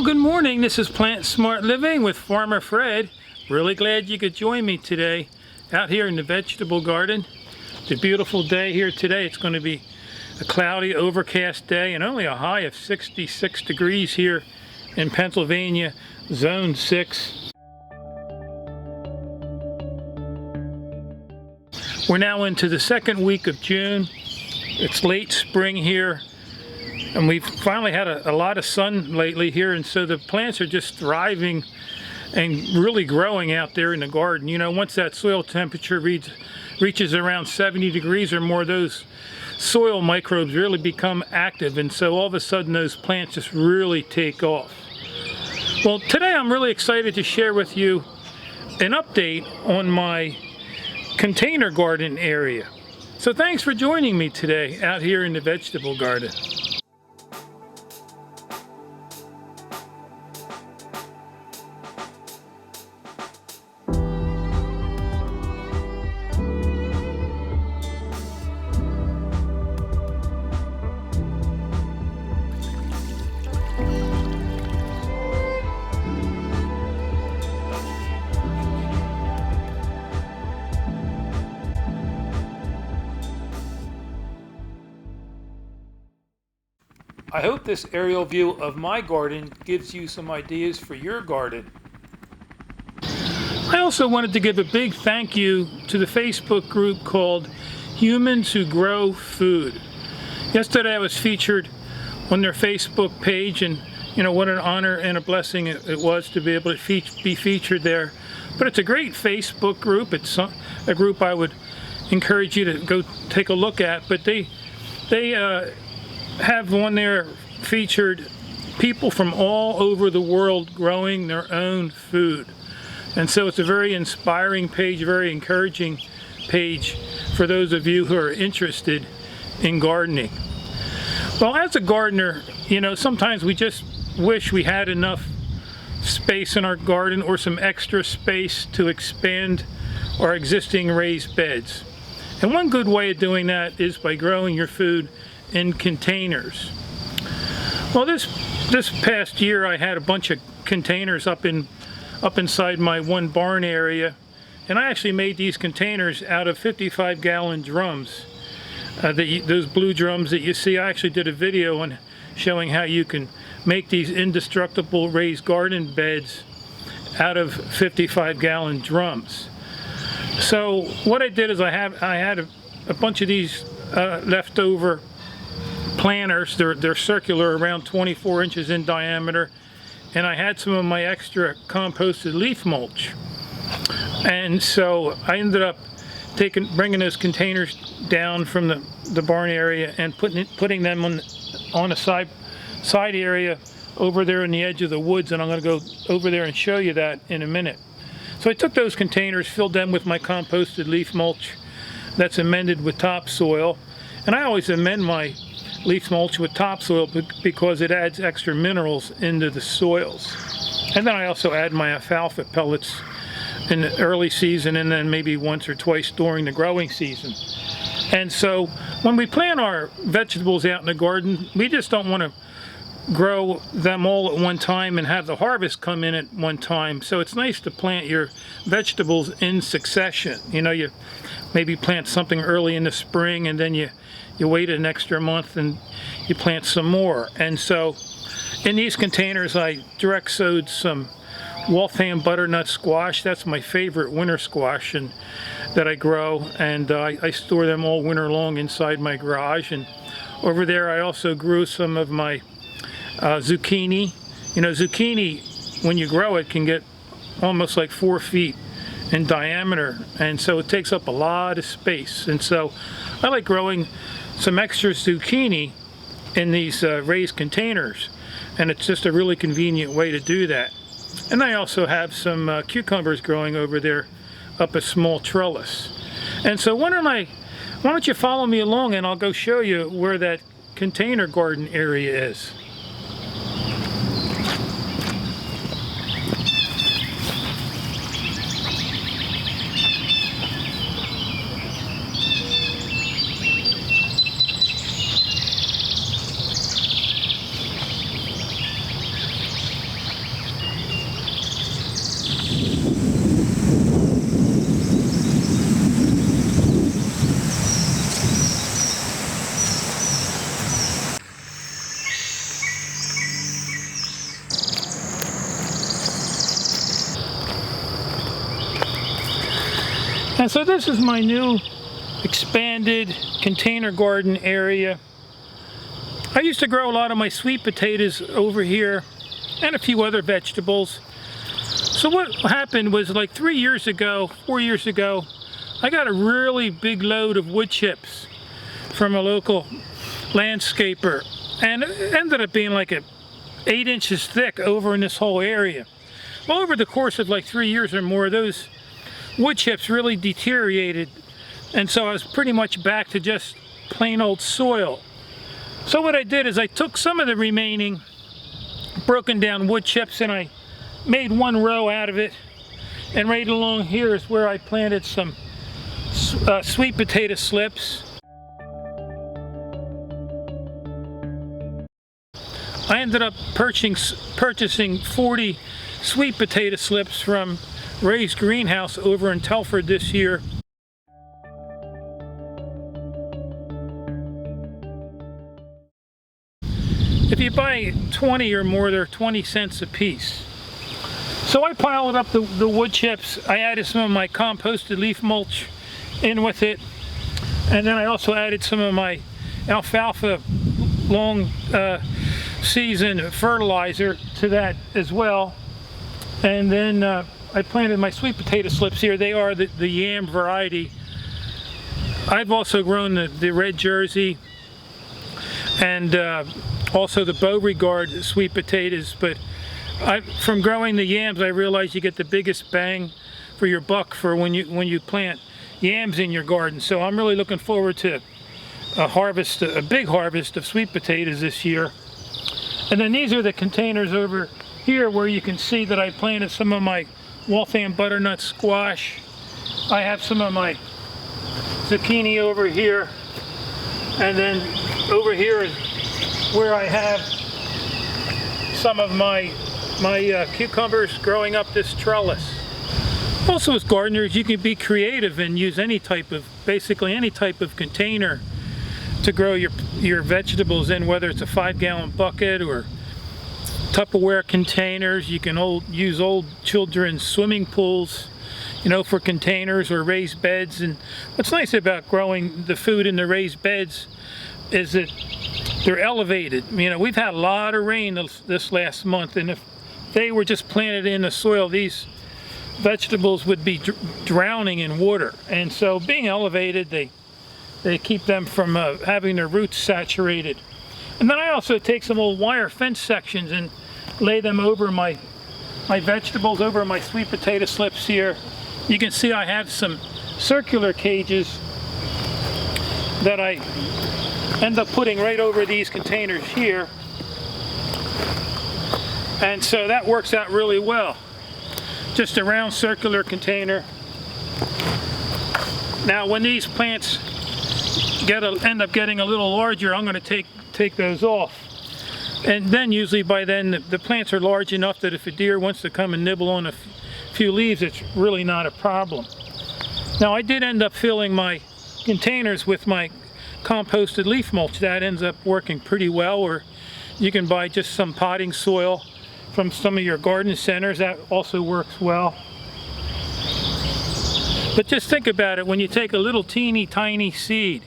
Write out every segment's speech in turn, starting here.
Well, good morning. This is Plant Smart Living with Farmer Fred. Really glad you could join me today out here in the vegetable garden. It's a beautiful day here today. It's going to be a cloudy, overcast day and only a high of 66 degrees here in Pennsylvania, Zone 6. We're now into the second week of June. It's late spring here. And we've finally had a lot of sun lately here, and so the plants are just thriving and really growing out there in the garden. You know, once that soil temperature reaches around 70 degrees or more, those soil microbes really become active, and so all of a sudden those plants just really take off. Well, today I'm really excited to share with you an update on my container garden area. So thanks for joining me today out here in the vegetable garden. I hope this aerial view of my garden gives you some ideas for your garden. I also wanted to give a big thank you to the Facebook group called Humans Who Grow Food. Yesterday I was featured on their Facebook page, and you know what an honor and a blessing it was to be able to be featured there. But it's a great Facebook group. It's a group I would encourage you to go take a look at. But they have on there featured people from all over the world growing their own food. And so it's a very inspiring page, very encouraging page for those of you who are interested in gardening. Well, as a gardener, you know, sometimes we just wish we had enough space in our garden or some extra space to expand our existing raised beds. And one good way of doing that is by growing your food in containers. Well, this past year I had a bunch of containers up inside my one barn area, and I actually made these containers out of 55-gallon drums. Those blue drums that you see, I actually did a video on showing how you can make these indestructible raised garden beds out of 55-gallon drums. So what I did is I had a bunch of these leftover planters. They're circular, around 24 inches in diameter, and I had some of my extra composted leaf mulch. And so I ended up bringing those containers down from the barn area and putting them on a side area over there in the edge of the woods, and I'm going to go over there and show you that in a minute. So I took those containers, filled them with my composted leaf mulch that's amended with topsoil, and I always amend my leaf mulch with topsoil because it adds extra minerals into the soils. And then I also add my alfalfa pellets in the early season, and then maybe once or twice during the growing season. And so when we plant our vegetables out in the garden, we just don't want to grow them all at one time and have the harvest come in at one time. So it's nice to plant your vegetables in succession. You know, you maybe plant something early in the spring, and then you wait an extra month and you plant some more. And so in these containers I direct sowed some Waltham butternut squash. That's my favorite winter squash and that I grow, and I store them all winter long inside my garage. And over there I also grew some of my zucchini. You know, zucchini, when you grow it, can get almost like 4 feet in diameter, and so it takes up a lot of space. And so I like growing some extra zucchini in these raised containers, and it's just a really convenient way to do that. And I also have some cucumbers growing over there up a small trellis. And so why don't you follow me along, and I'll go show you where that container garden area is. And so this is my new expanded container garden area. I used to grow a lot of my sweet potatoes over here and a few other vegetables. So what happened was, like 4 years ago, I got a really big load of wood chips from a local landscaper, and it ended up being like 8 inches thick over in this whole area. Well, over the course of like 3 years or more, those wood chips really deteriorated, and so I was pretty much back to just plain old soil. So what I did is I took some of the remaining broken down wood chips and I made one row out of it, and right along here is where I planted some sweet potato slips. I ended up purchasing 40 sweet potato slips from Ray's greenhouse over in Telford this year. If you buy 20 or more, they're 20 cents a piece. So I piled up the wood chips. I added some of my composted leaf mulch in with it, and then I also added some of my alfalfa long season fertilizer to that as well. And then I planted my sweet potato slips here. They are the yam variety. I've also grown the red Jersey and also the Beauregard sweet potatoes, but from growing the yams, I realized you get the biggest bang for your buck for when you plant yams in your garden. So I'm really looking forward to a big harvest of sweet potatoes this year. And then these are the containers over here where you can see that I planted some of my Waltham butternut squash. I have some of my zucchini over here, and then over here is where I have some of my cucumbers growing up this trellis. Also, as gardeners, you can be creative and use basically any type of container to grow your vegetables in, whether it's a 5-gallon bucket or Tupperware containers. You can use old children's swimming pools, for containers or raised beds. And what's nice about growing the food in the raised beds is that they're elevated. We've had a lot of rain this last month, and if they were just planted in the soil, these vegetables would be drowning in water. And so being elevated, they keep them from having their roots saturated. And then I also take some old wire fence sections and lay them over my vegetables, over my sweet potato slips here. You can see I have some circular cages that I end up putting right over these containers here. And so that works out really well. Just a round circular container. Now when these plants end up getting a little larger, I'm going to take those off. And then usually by then the plants are large enough that if a deer wants to come and nibble on a few leaves, it's really not a problem. Now I did end up filling my containers with my composted leaf mulch. That ends up working pretty well, or you can buy just some potting soil from some of your garden centers. That also works well. But just think about it, when you take a little teeny tiny seed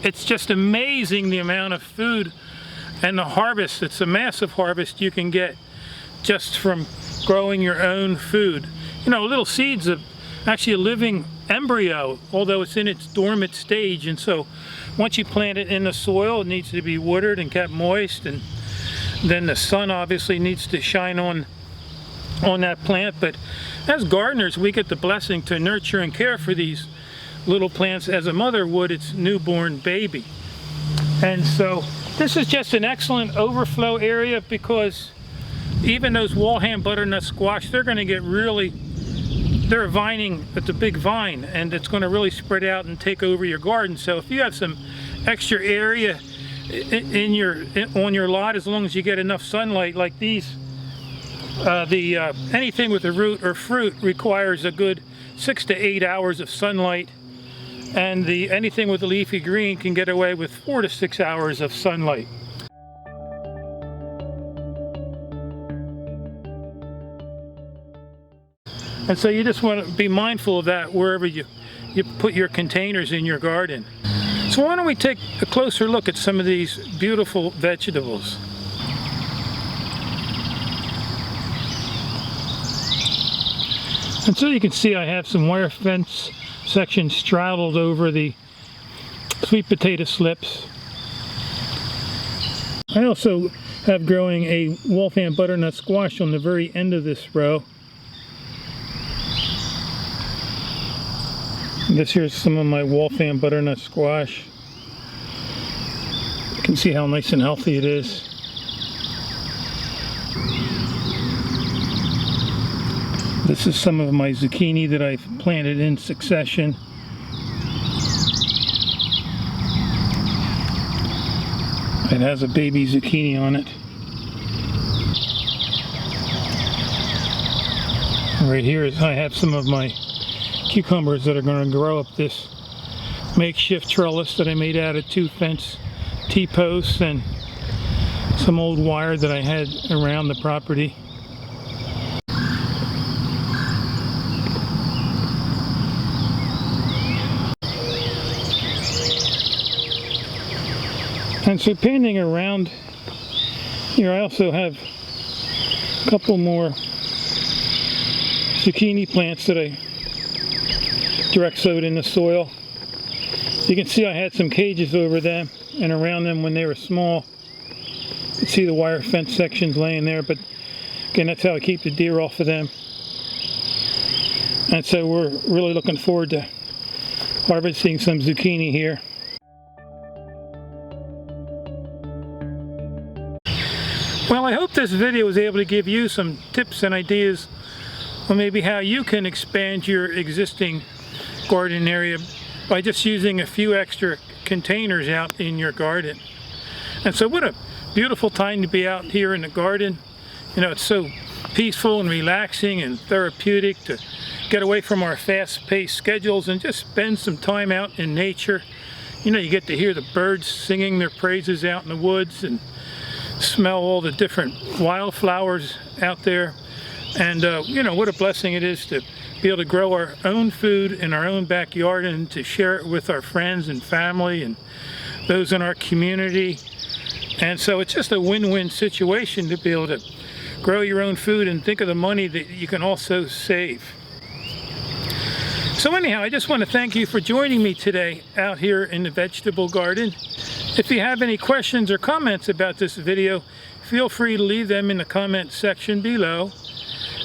it's just amazing the amount of food and the harvest. It's a massive harvest you can get just from growing your own food. Little seeds of actually a living embryo, although it's in its dormant stage. And so once you plant it in the soil, it needs to be watered and kept moist, and then the sun obviously needs to shine on that plant. But as gardeners, we get the blessing to nurture and care for these little plants as a mother would its newborn baby. And so this is just an excellent overflow area, because even those Waltham butternut squash, they're going to get they're vining at the big vine, and it's going to really spread out and take over your garden. So if you have some extra area on your lot, as long as you get enough sunlight, like these, anything with a root or fruit requires a good 6 to 8 hours of sunlight, and anything with a leafy green can get away with 4 to 6 hours of sunlight. And so you just want to be mindful of that wherever you put your containers in your garden. So why don't we take a closer look at some of these beautiful vegetables. And so you can see I have some wire fence sections straddled over the sweet potato slips. I also have growing a Waltham butternut squash on the very end of this row. This here's some of my Waltham butternut squash. You can see how nice and healthy it is. This is some of my zucchini that I've planted in succession. It has a baby zucchini on it. Right here I have some of my cucumbers that are going to grow up this makeshift trellis that I made out of 2 fence T-posts and some old wire that I had around the property. And so painting around here, I also have a couple more zucchini plants that I direct sowed in the soil. You can see I had some cages over them and around them when they were small. You can see the wire fence sections laying there, but again, that's how I keep the deer off of them. And so we're really looking forward to harvesting some zucchini here. Well, I hope this video was able to give you some tips and ideas on maybe how you can expand your existing garden area by just using a few extra containers out in your garden. And so what a beautiful time to be out here in the garden. You know, it's so peaceful and relaxing and therapeutic to get away from our fast-paced schedules and just spend some time out in nature. You know, you get to hear the birds singing their praises out in the woods and smell all the different wildflowers out there. And you know, what a blessing it is to be able to grow our own food in our own backyard and to share it with our friends and family and those in our community. And so it's just a win-win situation to be able to grow your own food and think of the money that you can also save. So anyhow, I just want to thank you for joining me today out here in the vegetable garden. If you have any questions or comments about this video, feel free to leave them in the comment section below.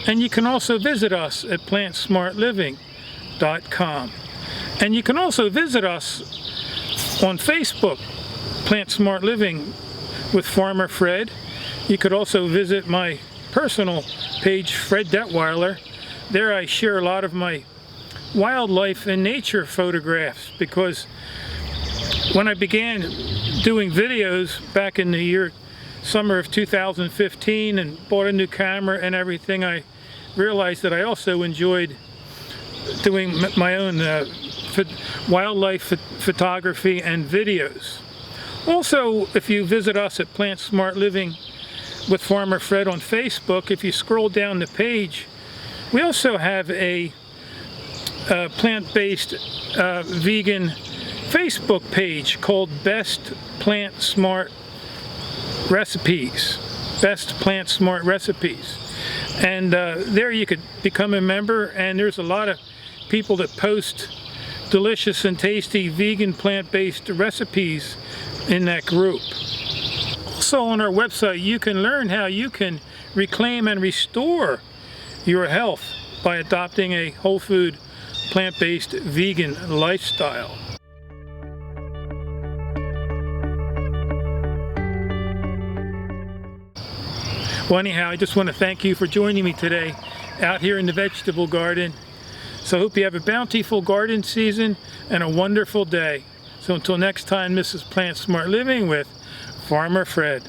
And you can also visit us at PlantSmartLiving.com. And you can also visit us on Facebook, Plant Smart Living with Farmer Fred. You could also visit my personal page, Fred Detwiler. There I share a lot of my wildlife and nature photographs, because when I began doing videos back in the summer of 2015 and bought a new camera and everything, I realized that I also enjoyed doing my own wildlife photography and videos. Also, if you visit us at Plant Smart Living with Farmer Fred on Facebook, if you scroll down the page, we also have a plant-based vegan Facebook page called Best Plant Smart Recipes. Best Plant Smart Recipes. And there you could become a member, and there's a lot of people that post delicious and tasty vegan plant-based recipes in that group. Also on our website, you can learn how you can reclaim and restore your health by adopting a whole food, plant-based vegan lifestyle. Well, anyhow, I just want to thank you for joining me today out here in the vegetable garden. So I hope you have a bountiful garden season and a wonderful day. So until next time, this is Plant Smart Living with Farmer Fred.